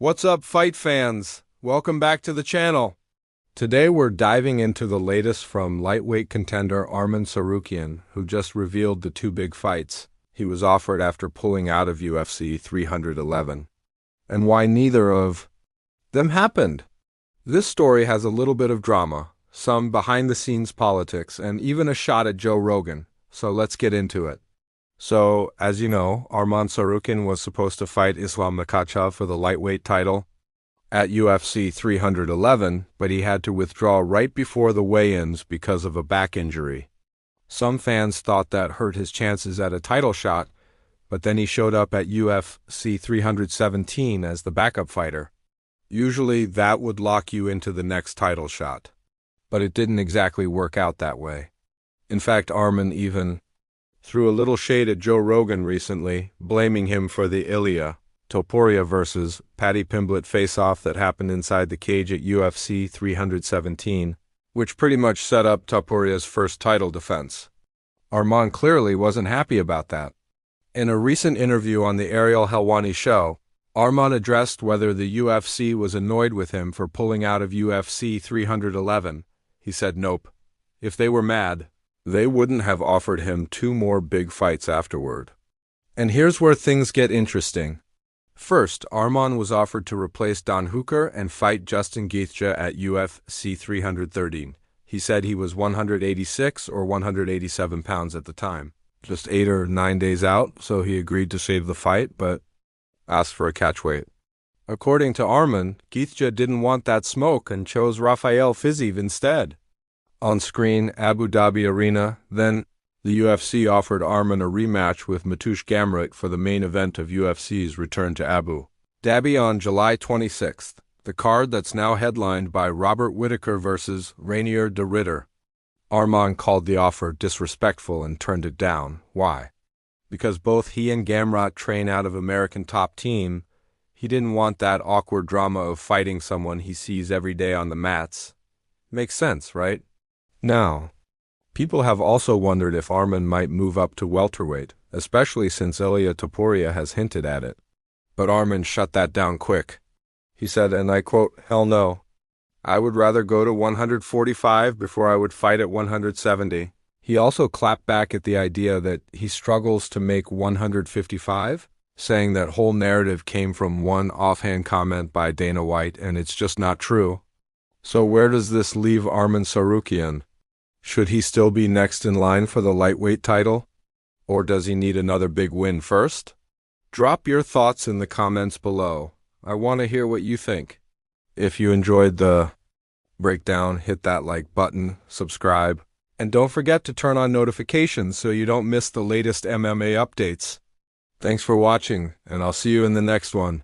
What's up, fight fans? Welcome back to the channel. Today we're diving into the latest from lightweight contender Arman Tsarukyan, who just revealed the two big fights he was offered after pulling out of UFC 311, and why neither of them happened. This story has a little bit of drama, some behind-the-scenes politics, and even a shot at Joe Rogan, so let's get into it. So, as you know, Arman Tsarukyan was supposed to fight Islam Makhachev for the lightweight title at UFC 311, but he had to withdraw right before the weigh-ins because of a back injury. Some fans thought that hurt his chances at a title shot, but then he showed up at UFC 317 as the backup fighter. Usually that would lock you into the next title shot, but it didn't exactly work out that way. In fact, Arman even threw a little shade at Joe Rogan recently, blaming him for the Ilia Topuria versus Paddy Pimblett face-off that happened inside the cage at UFC 317, which pretty much set up Topuria's first title defense. Arman clearly wasn't happy about that. In a recent interview on the Ariel Helwani show, Arman addressed whether the UFC was annoyed with him for pulling out of UFC 311. He said nope. If they were mad, they wouldn't have offered him two more big fights afterward. And here's where things get interesting. First, Arman was offered to replace Dan Hooker and fight Justin Gaethje at UFC 313. He said he was 186 or 187 pounds at the time. Just 8 or 9 days out, so he agreed to save the fight, but asked for a catch weight. According to Arman, Gaethje didn't want that smoke and chose Rafael Fiziev instead. On screen, Abu Dhabi Arena, then the UFC offered Arman a rematch with Mateusz Gamrot for the main event of UFC's return to Abu Dhabi on July 26th, the card that's now headlined by Robert Whittaker versus Rainier de Ridder. Arman called the offer disrespectful and turned it down. Why? Because both he and Gamrot train out of American Top Team. He didn't want that awkward drama of fighting someone he sees every day on the mats. Makes sense, right? Now, people have also wondered if Arman might move up to welterweight, especially since Ilia Topuria has hinted at it. But Arman shut that down quick. He said, and I quote, "Hell no. I would rather go to 145 before I would fight at 170. He also clapped back at the idea that he struggles to make 155, saying that whole narrative came from one offhand comment by Dana White, and it's just not true. So where does this leave Arman Tsarukyan? Should he still be next in line for the lightweight title? Or does he need another big win first? Drop your thoughts in the comments below. I want to hear what you think. If you enjoyed the breakdown, hit that like button, subscribe, and don't forget to turn on notifications so you don't miss the latest MMA updates. Thanks for watching, and I'll see you in the next one.